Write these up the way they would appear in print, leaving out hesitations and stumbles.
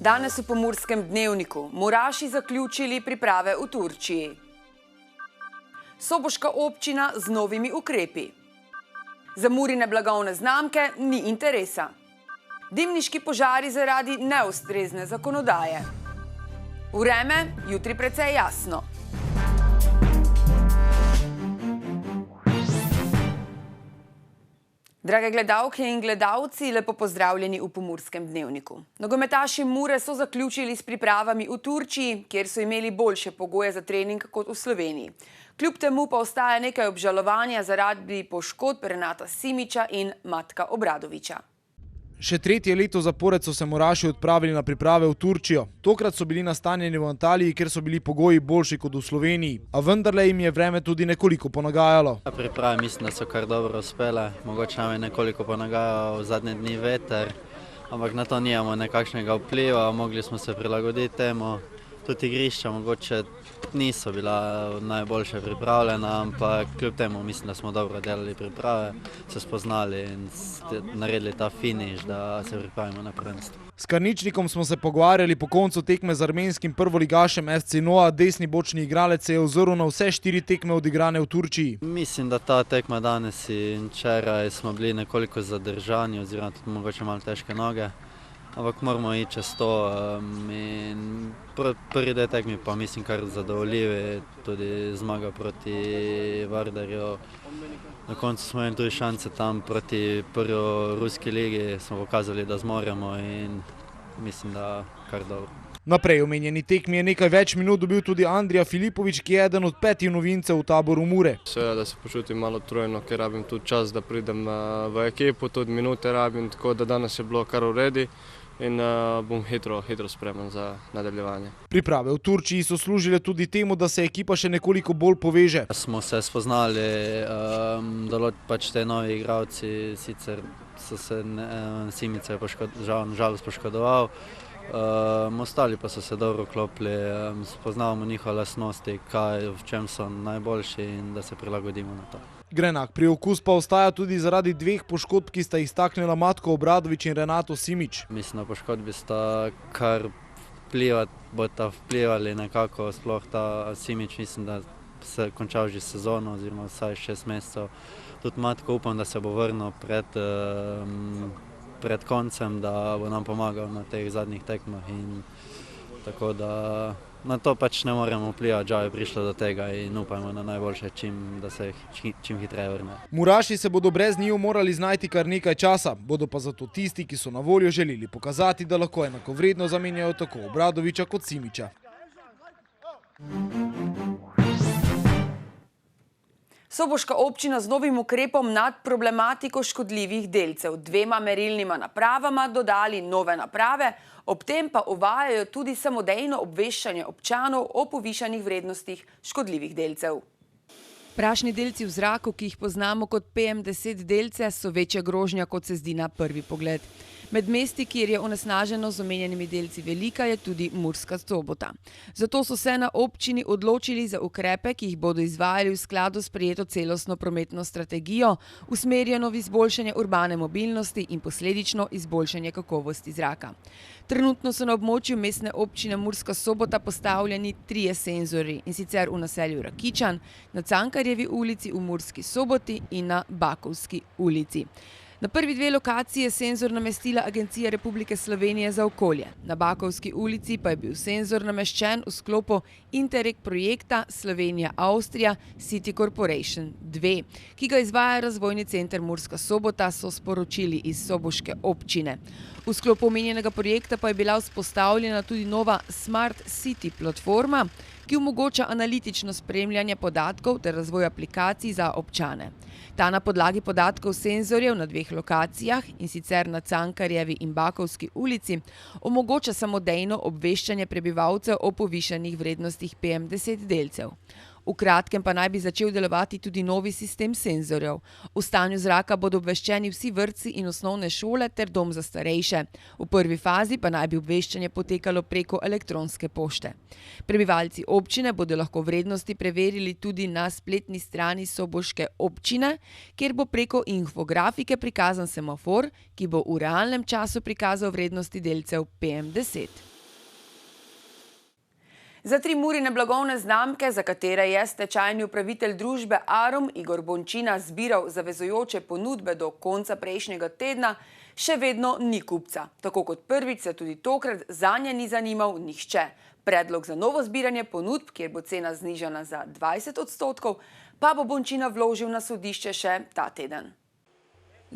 Danes v Pomurskem dnevniku Muraši zaključili priprave v Turčiji. Soboška občina z novimi ukrepi. Za Murine blagovne znamke ni interesa. Dimniški požari zaradi neustrezne zakonodaje. Vreme jutri precej jasno. Drage gledalke in gledalci, lepo pozdravljeni v Pomurskem dnevniku. Nogometaši Mure so zaključili s pripravami v Turčiji, kjer so imeli boljše pogoje za trening kot v Sloveniji. Kljub temu pa ostaja nekaj obžalovanja zaradi poškodb Renata Simiča in Matka Obradoviča. Še tretje leto zapored so se Muraši odpravili na priprave v Turčijo. Tokrat so bili nastanjeni v Antaliji, kjer so bili pogoji boljši kot v Sloveniji. A vendarle jim je vreme tudi nekoliko ponagajalo. Priprave mislim, da so kar dobro uspele. Mogoče nam je nekoliko ponagajal v zadnje dni veter, ampak na to nijamo nekakšnega vpliva. Mogli smo se prilagoditi temu. Tudi igrišča mogoče niso bila najboljše pripravljena, ampak kljub temu mislim, da smo dobro delali priprave, se spoznali in naredili ta finiš, da se pripravimo na prvenstvo. S Karničnikom smo se pogovarjali po koncu tekme z armenskim prvoligašem SC Noa. Desni bočni igralec se je ozrl na vse 4 tekme odigrane v Turčiji. Mislim, da ta tekma danes in včeraj smo bili nekoliko zadržani oziroma tudi mogoče malo težke noge. Ampak moramo iti čez to in prvi dve tekmi pa mislim kar zadovoljivi, tudi zmaga proti Vardarju. Na koncu smo imeli tudi šanse tam proti prvi ruski ligi, smo pokazali, da zmoremo in mislim, da kar dobro. Naprej omenjeni tekmi je nekaj več minut dobil tudi Andrija Filipović, ki je eden od 5 novincev v taboru Mure. Seveda, da se počutim malo utrujeno, ker rabim tudi čas, da pridem v ekipo, tudi minute rabim, tako da danes je bilo kar v redu in bom hitro spreman za nadaljevanje. Priprave v Turčiji so služile tudi temu, da se ekipa še nekoliko bolj poveže. Smo se spoznali, pač te novi igralci, sicer so se Simica žalost poškodoval, ostali pa so se dobro klopili, spoznavamo njihove lastnosti, v čem so najboljši in da se prilagodimo na to. Grenak priokus pa ostaja tudi zaradi 2 poškodb, ki sta iztaknila Matko Obradovič in Renato Simič. Mislim, da poškodbi sta kar vplivali nekako, sploh ta Simič, mislim, da se končal že sezono oziroma vsaj 6 mesecev. Tudi Matko upam, da se bo vrnil pred koncem, da bo nam pomagal na teh zadnjih tekmah in tako da na to pač ne moremo vplivati, žal je prišlo do tega in upajmo na najboljše, da se čim hitreje vrne. Muraši se bodo brez njiju morali znajti kar nekaj časa, bodo pa zato tisti, ki so na voljo, želeli pokazati, da lahko enakovredno zamenjajo tako Obradoviča kot Simiča. Soboška občina z novim ukrepom nad problematiko škodljivih delcev. 2 merilnima napravama dodali nove naprave, ob tem pa uvajajo tudi samodejno obveščanje občanov o povišanih vrednostih škodljivih delcev. Prašni delci v zraku, ki jih poznamo kot PM10 delce, so večja grožnja, kot se zdi na prvi pogled. Med mesti, kjer je onesnaženost z omenjenimi delci velika, je tudi Murska Sobota. Zato so se na občini odločili za ukrepe, ki jih bodo izvajali v skladu s sprejeto celostno prometno strategijo, usmerjeno v izboljšanje urbane mobilnosti in posledično izboljšanje kakovosti zraka. Trenutno so na območju mestne občine Murska Sobota postavljeni 3 senzorji, in sicer v naselju Rakičan, na Cankarjevi ulici v Murski Soboti in na Bakovski ulici. Na prvi 2 lokaciji je senzor namestila Agencija Republike Slovenije za okolje. Na Bakovski ulici pa je bil senzor nameščen v sklopu Interreg projekta Slovenija-Avstrija City Corporation 2, ki ga izvaja Razvojni center Murska Sobota, so sporočili iz soboške občine. V sklopu omenjenega projekta pa je bila vzpostavljena tudi nova Smart City platforma, ki omogoča analitično spremljanje podatkov ter razvoj aplikacij za občane. Ta na podlagi podatkov senzorjev na 2 lokacijah, in sicer na Cankarjevi in Bakovski ulici, omogoča samodejno obveščanje prebivalcev o povišanih vrednostih PM10 delcev. V kratkem pa naj bi začel delovati tudi novi sistem senzorjev. O stanju zraka bodo obveščeni vsi vrtci in osnovne šole ter dom za starejše. V prvi fazi pa naj bi obveščanje potekalo preko elektronske pošte. Prebivalci občine bodo lahko vrednosti preverili tudi na spletni strani soboške občine, kjer bo preko infografike prikazan semafor, ki bo v realnem času prikazal vrednosti delcev PM10. Za 3 Murine blagovne znamke, za katere je stečajni upravitelj družbe Arum Igor Bončina zbiral zavezujoče ponudbe do konca prejšnjega tedna, še vedno ni kupca. Tako kot prvič se tudi tokrat zanje ni zanimal nihče. Predlog za novo zbiranje ponudb, kjer bo cena znižana za 20%, pa bo Bončina vložil na sodišče še ta teden.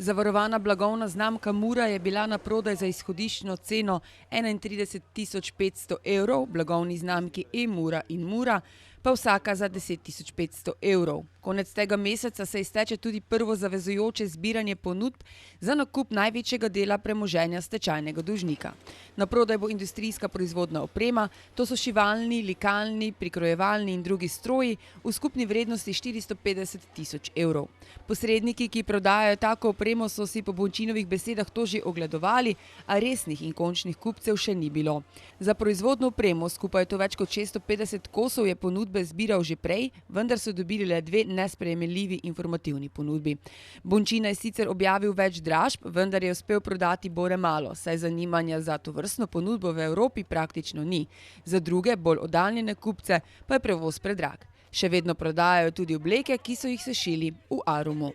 Zavarovana blagovna znamka Mura je bila na prodaj za izhodiščno ceno 31.500 evrov, blagovni znamki E-Mura in Mura pa vsaka za 10.500 evrov. Konec tega meseca se izteče tudi prvo zavezujoče zbiranje ponudb za nakup največjega dela premoženja stečajnega dolžnika. Na prodaj bo industrijska proizvodna oprema, to so šivalni, likalni, prikrojevalni in drugi stroji v skupni vrednosti 450.000 evrov. Posredniki, ki prodajajo tako opremo, so si po Bončinovih besedah to že ogledovali, a resnih in končnih kupcev še ni bilo. Za proizvodno opremo, skupaj to več kot 650 kosov, je ponudbe zbiral že prej, vendar so dobili le 2 nesprejemljivi informativni ponudbi. Bončina je sicer objavil več dražb, vendar je uspel prodati bore malo, saj zanimanja za tovrstno ponudbo v Evropi praktično ni. Za druge, bolj oddaljene kupce, pa je prevoz predrag. Še vedno prodajajo tudi obleke, ki so jih sešili v Arumu.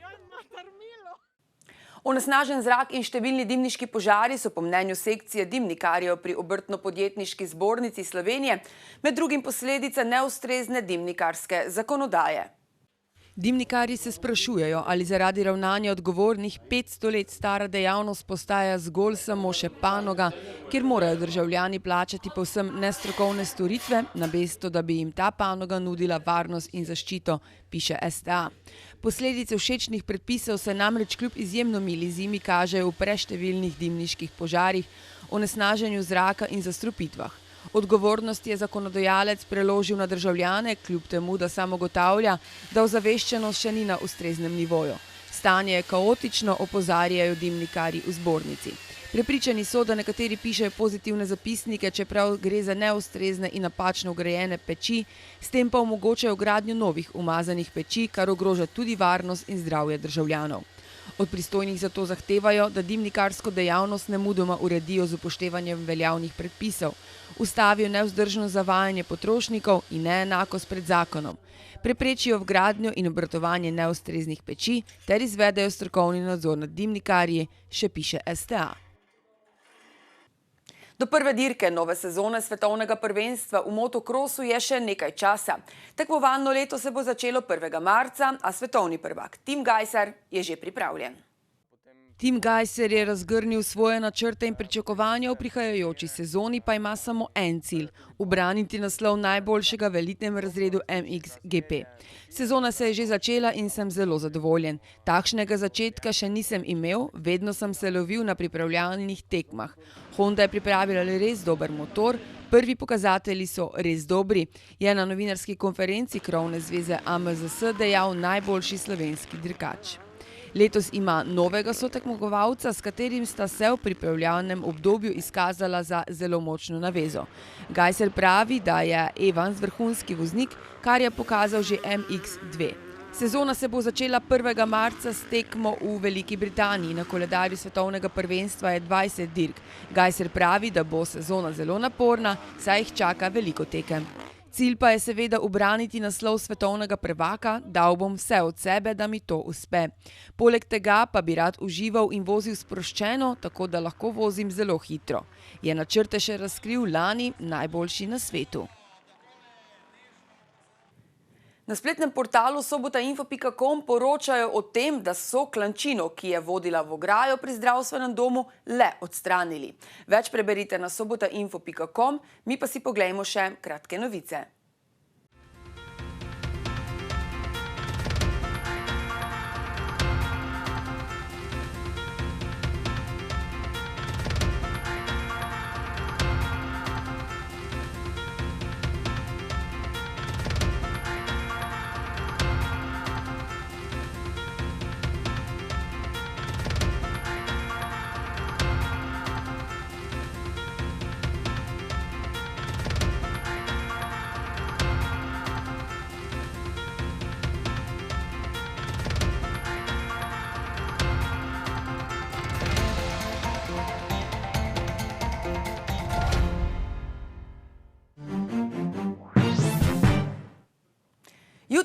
Onesnažen zrak in številni dimniški požari so po mnenju sekcije dimnikarjev pri Obrtno-podjetniški zbornici Slovenije med drugim posledica neustrezne dimnikarske zakonodaje. Dimnikarji se sprašujejo, ali zaradi ravnanja odgovornih 500 let stara dejavnost postaja zgolj samo še panoga, kjer morajo državljani plačati povsem nestrokovne storitve, namesto da bi jim ta panoga nudila varnost in zaščito, piše STA. Posledice všečnih predpisov se namreč kljub izjemno mili zimi kažejo v preštevilnih dimniških požarih, onesnaženju zraka in zastrupitvah. Odgovornost je zakonodajalec preložil na državljane, kljub temu, da sam ugotavlja, da ozaveščenost še ni na ustreznem nivoju. Stanje je kaotično, opozarjajo dimnikarji v zbornici. Prepričani so, da nekateri pišejo pozitivne zapisnike, čeprav gre za neustrezne in napačno vgrajene peči, s tem pa omogočajo gradnjo novih umazanih peči, kar ogroža tudi varnost in zdravje državljanov. Od pristojnih zato zahtevajo, da dimnikarsko dejavnost nemudoma uredijo z upoštevanjem veljavnih predpisov, ustavijo nevzdržno zavajanje potrošnikov in neenakost pred zakonom, preprečijo vgradnjo in obratovanje neustreznih peči ter izvedejo strokovni nadzor nad dimnikarji, še piše STA. Do prve dirke nove sezone svetovnega prvenstva v motokrosu je še nekaj časa. Tekmovalno leto se bo začelo 1. marca, a svetovni prvak Tim Gajser je že pripravljen. Tim Gajser je razgrnil svoje načrte in pričakovanja v prihajajoči sezoni, pa ima samo en cilj – ubraniti naslov najboljšega v elitnem razredu MXGP. Sezona se je že začela in sem zelo zadovoljen. Takšnega začetka še nisem imel, vedno sem se lovil na pripravljalnih tekmah. Honda je pripravila res dober motor, prvi pokazatelji so res dobri, je na novinarski konferenci krovne zveze AMZS dejal najboljši slovenski dirkač. Letos ima novega sotekmovalca, s katerim sta se v pripravljalnem obdobju izkazala za zelo močno navezo. Gajser pravi, da je Evans vrhunski voznik, kar je pokazal že MX2. Sezona se bo začela 1. marca s tekmo v Veliki Britaniji. Na koledarju svetovnega prvenstva je 20 dirk. Gajser pravi, da bo sezona zelo naporna, saj jih čaka veliko tekem. Cilj pa je seveda ubraniti naslov svetovnega prvaka, dal bom vse od sebe, da mi to uspe. Poleg tega pa bi rad užival in vozil sproščeno, tako da lahko vozim zelo hitro. Je načrte še razkril lani najboljši na svetu. Na spletnem portalu sobotainfo.com poročajo o tem, da so klančino, ki je vodila v ograjo pri zdravstvenem domu, le odstranili. Več preberite na sobotainfo.com, mi pa si poglejmo še kratke novice.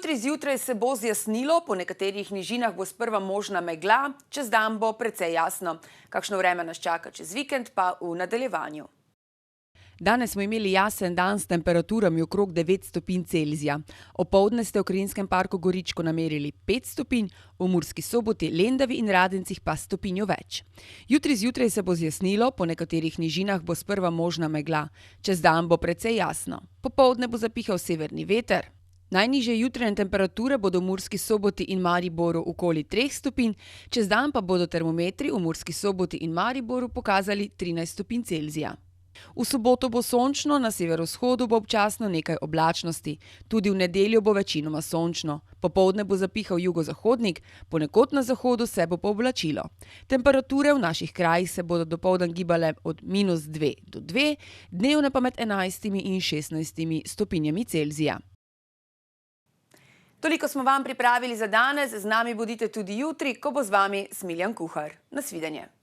Jutri zjutraj se bo zjasnilo, po nekaterih nižinah bo sprva možna megla, čez dan bo precej jasno. Kakšno vreme nas čaka čez vikend, pa v nadaljevanju. Danes smo imeli jasen dan s temperaturami okrog 9 stopinj Celzija. Opoldne ste v Krinskem parku Goričko namerili 5 stopinj, v Murski Soboti, Lendavi in Radencih pa stopinjo več. Jutri zjutraj se bo zjasnilo, po nekaterih nižinah bo sprva možna megla. Čez dan bo precej jasno. Popoldne bo zapihal severni veter. Najnižje jutranje temperature bodo v Murski Soboti in Mariboru okoli 3 stopinj, čez dan pa bodo termometri v Murski Soboti in Mariboru pokazali 13 stopinj Celzija. V soboto bo sončno, na severovzhodu bo občasno nekaj oblačnosti. Tudi v nedeljo bo večinoma sončno. Popoldne bo zapihal jugozahodnik, ponekod na zahodu se bo pooblačilo. Temperature v naših krajih se bodo dopoldan gibale od -2 do 2, dnevne pa med 11 in 16 stopinjami Celzija. Toliko smo vam pripravili za danes, z nami bodite tudi jutri, ko bo z vami Smiljan Kuhar. Nasvidenje.